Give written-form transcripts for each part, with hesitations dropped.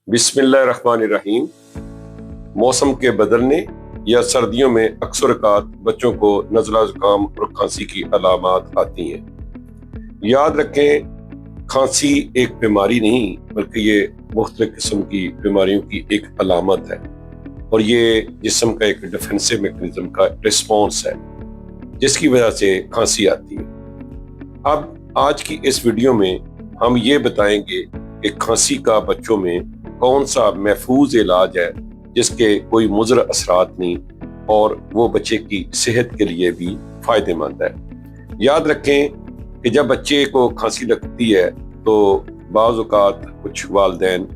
बिस्मिल्लाहिर्रहमानिर्रहीम। मौसम के बदलने या सर्दियों में अक्सर औक़ात बच्चों को नज़ला ज़ुकाम और खांसी की अलामात आती हैं। याद रखें, खांसी एक बीमारी नहीं बल्कि ये मुख्तलिफ किस्म की बीमारियों की एक अलामत है और ये जिस्म का एक डिफेंसिव मैकेनिज्म का रिस्पॉन्स है जिसकी वजह से खांसी आती है। अब आज की इस वीडियो में हम ये बताएंगे कि खांसी का बच्चों में कौन सा महफूज इलाज है जिसके कोई मुज़र असरात नहीं और वो बच्चे की सेहत के लिए भी फायदेमंद है। याद रखें कि जब बच्चे को खांसी लगती है तो बाज़ औक़ात कुछ वालिदैन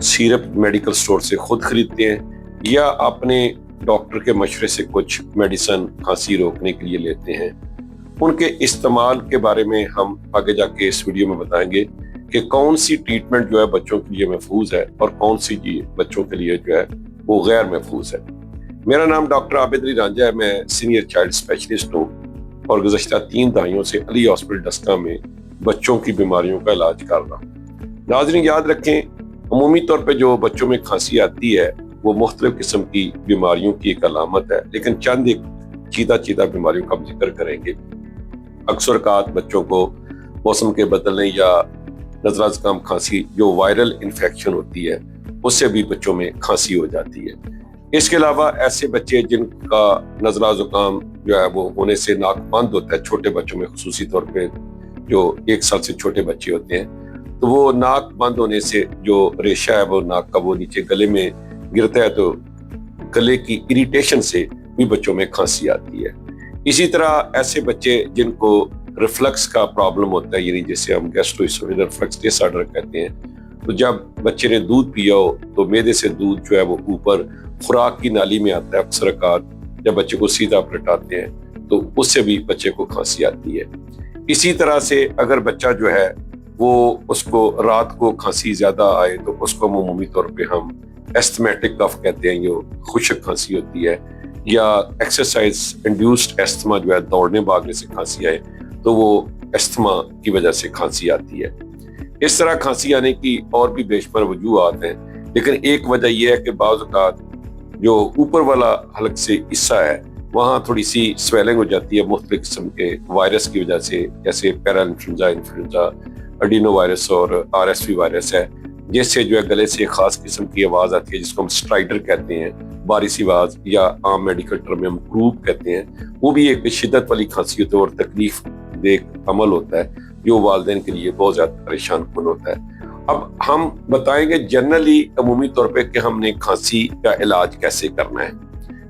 सिरप मेडिकल स्टोर से खुद खरीदते हैं या अपने डॉक्टर के मशवरे से कुछ मेडिसिन खांसी रोकने के लिए लेते हैं। उनके इस्तेमाल के बारे में हम आगे जाके इस वीडियो में बताएंगे कि कौन सी ट्रीटमेंट जो है बच्चों के लिए महफूज है और कौन सी बच्चों के लिए जो है वो गैर महफूज है। मेरा नाम डॉक्टर आबिद अली रांझा है। मैं सीनियर चाइल्ड स्पेशलिस्ट हूँ और गुज़श्ता 3 दहाइयों से अली हॉस्पिटल डस्का में बच्चों की बीमारियों का इलाज कर रहा हूँ। नाज़रीन, याद रखें, अमूमी तौर पर जो बच्चों में खांसी आती है वो मुख्तलिफ किस्म की बीमारियों की एक अलामत है, लेकिन चंद एक चीदा बीमारियों का हम जिक्र करेंगे। अक्सर औक़ात बच्चों को मौसम के बदलने या नज़ला ज़ुकाम खांसी जो वायरल इन्फेक्शन होती है उससे भी बच्चों में खांसी हो जाती है। इसके अलावा ऐसे बच्चे जिनका नज़ला ज़ुकाम जो है वो होने से नाक बंद होता है, छोटे बच्चों में खुसूसी तौर पे जो 1 साल से छोटे बच्चे होते हैं, तो वो नाक बंद होने से जो रेशा है वो नाक का वो नीचे गले में गिरता है तो गले की इरिटेशन से भी बच्चों में खांसी आती है। इसी तरह ऐसे बच्चे जिनको रिफ्लक्स का प्रॉब्लम होता है, यानी जिसे हम गैस्ट्रोइसोफेजियल रिफ्लक्स डिसऑर्डर कहते हैं, तो जब बच्चे ने दूध पिया हो तो मैदे से दूध जो है वो ऊपर खुराक की नाली में आता है। अक्सर औक़ात जब बच्चे को सीधा पलटाते हैं तो उससे भी बच्चे को खांसी आती है। इसी तरह से अगर बच्चा जो है वो उसको रात को खांसी ज्यादा आए तो उसको अमूमी तौर पे हम एस्थमेटिक कफ कहते हैं, जो खुश्क खांसी होती है, या एक्सरसाइज इंड्यूस्ड एस्थमा जो है दौड़ने भागने से खांसी आए तो वो एस्थमा की वजह से खांसी आती है। इस तरह खांसी आने की और भी बेशुमार वजूहात हैं, लेकिन एक वजह यह है कि बाज़ औक़ात जो ऊपर वाला हलक से हिस्सा है वहाँ थोड़ी सी स्वेलिंग हो जाती है मुख्तलिफ किस्म के वायरस की वजह से, जैसे इन्फ्लुएंजा, एडिनो वायरस और RSV वायरस है, जिससे जो है गले से खास किस्म की आवाज़ आती है जिसको हम स्ट्राइडर कहते हैं, बारिशी आवाज़, या आम मेडिकल टर्म में हम क्रूप कहते हैं। वो भी एक शिद्दत वाली खांसी होती है और तकलीफ देख अमल होता है जो वालिदैन के लिए बहुत ज़्यादा परेशान कुन होता है। अब हम बताएंगे जनरली अमूमी तौर पे कि हमने खांसी का इलाज कैसे करना है।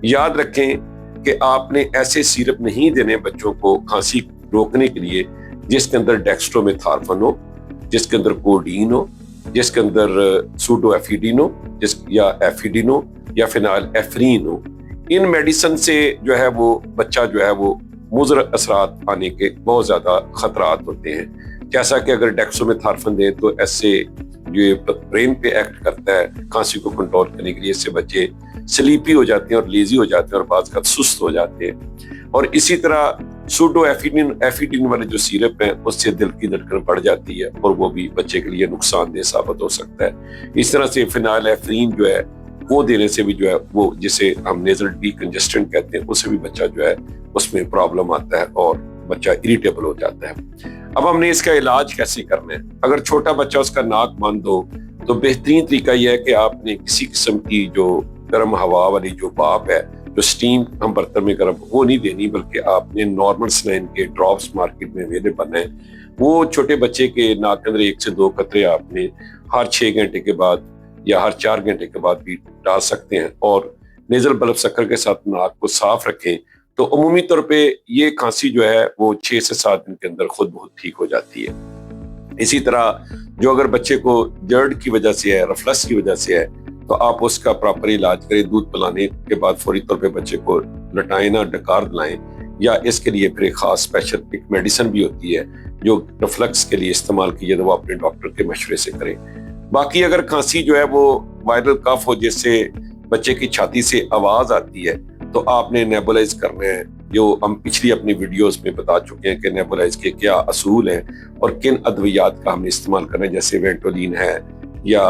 याद रखें कि आपने ऐसे सिरप नहीं देने बच्चों को खांसी रोकने के लिए जिसके अंदर डेक्स्ट्रोमेथार्फन हो, जिसके अंदर कोडीन हो, जिसके अंदर सूडोएफिडिन हो, या एफिडिन हो या फिनाइल एफ्रीन हो। इन मेडिसिन से जो है वो बच्चा जो है वो मुज़र असरात आने के बहुत ज़्यादा खतरात होते हैं। जैसा कि अगर डेक्सोमेथार्फन दें तो ऐसे जो ब्रेन पे एक्ट करता है खांसी को कंट्रोल करने के लिए, इससे बच्चे स्लीपी हो जाते हैं और लेजी हो जाते हैं और बाज़ सुस्त हो जाते हैं। और इसी तरह सूडोएफिडिन वाले जो सिरप हैं उससे दिल की धड़कन बढ़ जाती है और वो भी बच्चे के लिए नुकसानदेह साबित हो सकता है। इस तरह से फिनाइल एफ्रीन जो है वो देने से भी जो है वो जिसे हम नेजल डीकंजेस्टेंट कहते हैं उससे भी बच्चा जो है उसमें प्रॉब्लम आता है और बच्चा इरिटेबल हो जाता है। अब हमने इसका इलाज कैसे करना है? अगर छोटा बच्चा उसका नाक बंद हो तो बेहतरीन तरीका यह है कि आपने किसी किस्म की जो गर्म हवा वाली जो भाप है, जो स्टीम हम बर्तन में गर्म, वो नहीं देनी, बल्कि आपने नॉर्मल सलाइन के ड्रॉप्स मार्केट में अवेलेबल हैं, वो छोटे बच्चे के नाक के अंदर 1 से 2 कतरे आपने हर 6 घंटे के बाद या हर 4 घंटे के बाद भी डाल सकते हैं और नेजल ब्लब शक्कर के साथ नाक को साफ रखें तो अमूमी तौर पे ये खांसी जो है वो 6 से 7 दिन के अंदर खुद बहुत ठीक हो जाती है। इसी तरह जो अगर बच्चे को जर्ड की वजह से है, रिफ्लक्स की वजह से है, तो आप उसका प्रॉपर इलाज करें। दूध पिलाने के बाद फौरी तौर पे बच्चे को लटाएं ना, डकार दिलाएं, या इसके लिए फिर खास स्पेशल एक मेडिसिन भी होती है जो रिफ्लक्स के लिए इस्तेमाल की जाए, वो अपने डॉक्टर के मशवरे से करें। बाकी अगर खांसी जो है वो वायरल कफ हो जिससे बच्चे की छाती से आवाज आती है तो आपने नेबुलाइज करना है, जो हम पिछली अपनी वीडियोस में बता चुके हैं कि नेबुलाइज के क्या असूल हैं और किन अद्वियात का हमने इस्तेमाल करना है, जैसे वेंटोलिन है या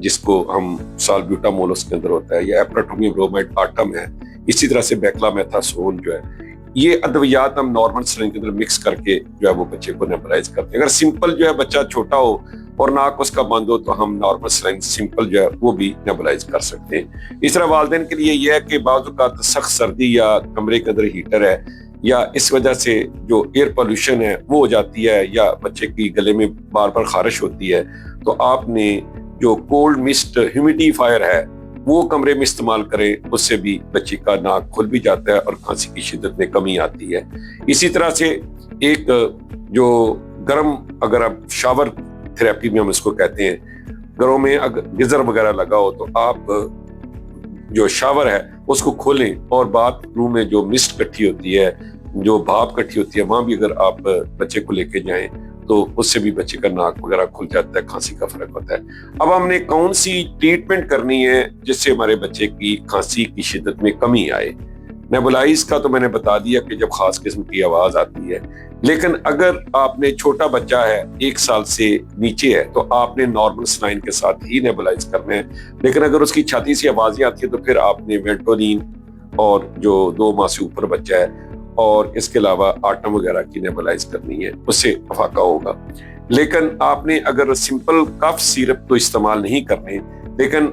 جس کو ہم سالبیوٹامول اس کے اندر ہوتا ہے، یا ایپراٹومی برومائڈ آٹم ہے، اسی طرح سے بیکلامیتھاسون جو ہے، یہ ادویات ہم نارمل سرنج کے اندر مکس کر کے جو ہے وہ بچے کو نیبولائز کرتے ہیں۔ اگر سمپل جو ہے بچہ چھوٹا ہو اور ناک اس کا بند ہو تو ہم نارمل سرنج سمپل جو ہے وہ بھی نیبولائز کر سکتے ہیں۔ اس طرح والدین کے لیے یہ ہے کہ بعض اوقات سخت سردی یا کمرے کے اندر ہیٹر ہے، یا اس وجہ سے جو ایئر پولوشن ہے وہ ہو جاتی ہے، یا بچے کی گلے میں بار بار خارش ہوتی ہے، تو آپ نے جو کولڈ مسٹ ہیومیڈیفائر ہے وہ کمرے میں استعمال کریں، اس سے بھی بچے کا ناک کھل بھی جاتا ہے اور کھانسی کی شدت میں کمی آتی ہے۔ اسی طرح سے ایک جو گرم، اگر آپ شاور تھراپی میں ہم اس کو کہتے ہیں، گھروں میں اگر گیزر وغیرہ لگا ہو تو آپ جو شاور ہے اس کو کھولیں اور باتھ روم میں جو مسٹ کٹھی ہوتی ہے، جو بھاپ کٹھی ہوتی ہے، وہاں بھی اگر آپ بچے کو لے کے جائیں تو اس سے بھی بچے کا ناک وغیرہ کھل جاتا ہے، کھانسی کا فرق ہوتا ہے۔ اب ہم نے کون سی ٹریٹمنٹ کرنی ہے جس سے ہمارے بچے کی کھانسی کی شدت میں کمی آئے؟ نیبولائز کا تو میں نے بتا دیا کہ جب خاص قسم کی آواز آتی ہے، لیکن اگر آپ نے چھوٹا بچہ ہے 1 سال سے نیچے ہے تو آپ نے نارمل سلائن کے ساتھ ہی نیبولائز کرنا ہے، لیکن اگر اس کی چھاتی سے آوازیں آتی ہیں تو پھر آپ نے وینٹولین اور جو 2 ماہ سے اوپر بچہ ہے اور اس کے علاوہ آٹم وغیرہ کی نیبولائز کرنی ہے، اس سے افاقہ ہوگا۔ لیکن آپ نے اگر سمپل کف سیرپ تو استعمال نہیں کرنے، لیکن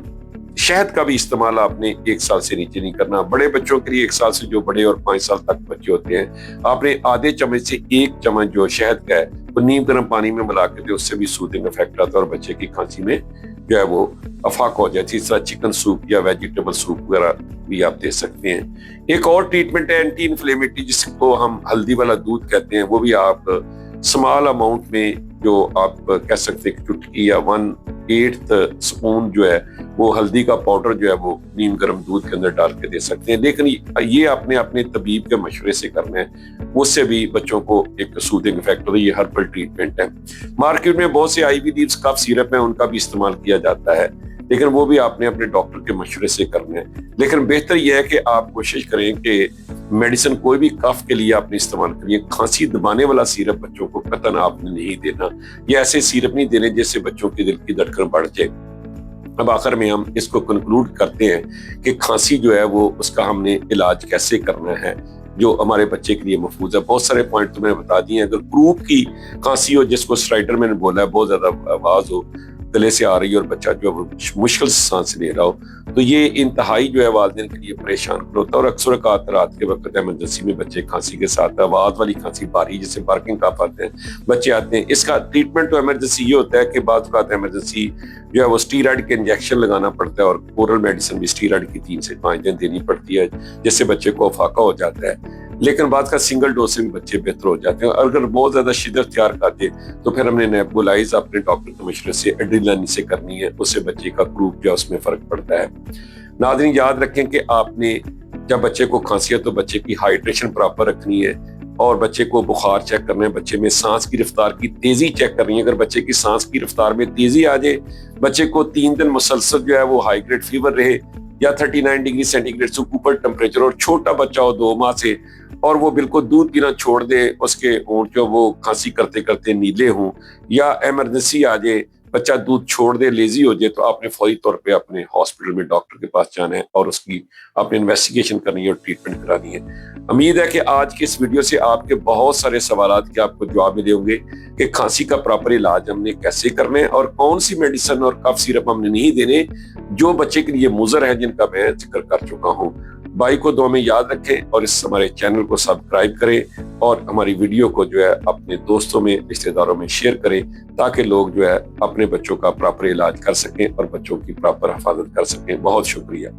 شہد کا بھی استعمال آپ نے 1 سال سے نیچے نہیں کرنا۔ بڑے بچوں کے لیے 1 سال سے جو بڑے اور 5 سال تک بچے ہوتے ہیں، آپ نے آدھے چمچ سے 1 چمچ جو شہد کا ہے وہ نیم گرم پانی میں ملا کے دے، اس سے بھی سوتنگ افیکٹ آتا ہے اور بچے کی کھانسی میں جو ہے وہ افاقہ ہو جاتی ہے۔ اس طرح چکن سوپ یا ویجیٹیبل سوپ وغیرہ بھی آپ دے سکتے ہیں۔ ایک اور ٹریٹمنٹ ہے اینٹی انفلیمیٹری، جس کو ہم ہلدی والا دودھ کہتے ہیں، وہ بھی آپ سمال اماؤنٹ میں، جو آپ کہہ سکتے ہیں کہ چٹکی یا 1/8 اسپون جو ہے وہ ہلدی کا پاؤڈر جو ہے وہ نیم گرم دودھ کے اندر ڈال کے دے سکتے ہیں، لیکن یہ اپنے طبیب کے مشورے سے کرنا ہے، اس سے بھی بچوں کو ایک سوتنگ افیکٹ ہوتا ہے۔ یہ ہربل ٹریٹمنٹ ہے۔ مارکیٹ میں بہت سے IV لیوز کف سیرپ ہیں، ان کا بھی استعمال کیا جاتا ہے، لیکن وہ بھی آپ نے اپنے ڈاکٹر کے مشورے سے کرنا ہے۔ لیکن بہتر یہ ہے کہ آپ کوشش کریں کہ میڈیسن کوئی بھی کف کے لیے آپ نے استعمال کریے، کھانسی دبانے والا سیرپ بچوں کو قطعاً آپ نے نہیں دینا، یا ایسے سیرپ نہیں دینے جس سے بچوں کی دل کی دھڑکن بڑھ جائے۔ اب آخر میں ہم اس کو کنکلوڈ کرتے ہیں کہ کھانسی جو ہے وہ اس کا ہم نے علاج کیسے کرنا ہے جو ہمارے بچے کے لیے محفوظ ہے۔ بہت سارے پوائنٹ تو میں نے بتا دیے ہیں۔ اگر کروپ کی کھانسی ہو، جس کو اسٹرائڈر میں نے بولا ہے، بہت زیادہ آواز ہو، گلے سے آ رہی ہے اور بچہ جو ہے مشکل سے سانس لے رہا ہو، تو یہ انتہائی جو ہے والدین کے لیے پریشان ہوتا ہے، اور اکثر اوقات رات کے وقت ایمرجنسی میں بچے کھانسی کے ساتھ آواز والی کھانسی باری جسے بارکنگ کاف آتے ہیں بچے آتے ہیں۔ اس کا ٹریٹمنٹ تو ایمرجنسی یہ ہوتا ہے کہ بعض اوقات ایمرجنسی جو ہے وہ اسٹیرائڈ کے انجیکشن لگانا پڑتا ہے، اور اورل میڈیسن بھی اسٹیرائڈ کی 3 سے 5 دن دینی پڑتی ہے، جس سے بچے کو افاقہ ہو جاتا ہے۔ لیکن بعض کا سنگل ڈوز سے بھی بچے بہتر ہو جاتے ہیں۔ اگر بہت زیادہ شدت اختیار کرتے تو پھر ہم نے نیبولائز اپنے ڈاکٹر کے مشورے سے ایڈرینالین سے کرنی ہے، اس سے بچے کا گروپ جو اس میں فرق پڑتا ہے۔ ناظرین یاد رکھیں کہ آپ نے جب بچے کو کھانسی ہے تو بچے کی ہائیڈریشن پراپر رکھنی ہے، اور بچے کو بخار چیک کرنا ہے، بچے میں سانس کی رفتار کی تیزی چیک کرنی ہے۔ اگر بچے کی سانس کی رفتار میں تیزی آ جائے، بچے کو 3 دن مسلسل جو ہے وہ ہائی گریڈ فیور رہے یا 39 ڈگری سینٹی گریڈ سے اوپر ٹمپریچر، اور چھوٹا بچہ ہو 2 ماہ سے اور وہ بالکل دودھ پینا چھوڑ دے، اس کے ہونٹ جو وہ کھانسی کرتے کرتے نیلے ہوں، یا ایمرجنسی آ جائے بچہ دودھ چھوڑ دے، لیزی ہو جائے، تو آپ نے فوری طور پہ اپنے ہاسپٹل میں ڈاکٹر کے پاس جانا ہے اور اس کی آپ نے انویسٹیگیشن کرنی ہے اور ٹریٹمنٹ کرانی ہے۔ امید ہے کہ آج کی اس ویڈیو سے آپ کے بہت سارے سوالات کے آپ کو جواب ملے ہوں گے کہ کھانسی کا پراپر علاج ہم نے کیسے کرنا ہے، اور کون سی میڈیسن اور کف سیرپ ہم نے نہیں دینے جو بچے کے لیے مضر ہے، جن کا میں ذکر کر چکا ہوں۔ بھائی کو دعا میں یاد رکھیں، اور اس ہمارے چینل کو سبسکرائب کریں، اور ہماری ویڈیو کو جو ہے اپنے دوستوں میں، رشتہ داروں میں شیئر کریں، تاکہ لوگ جو ہے اپنے بچوں کا پراپر علاج کر سکیں اور بچوں کی پراپر حفاظت کر سکیں۔ بہت شکریہ۔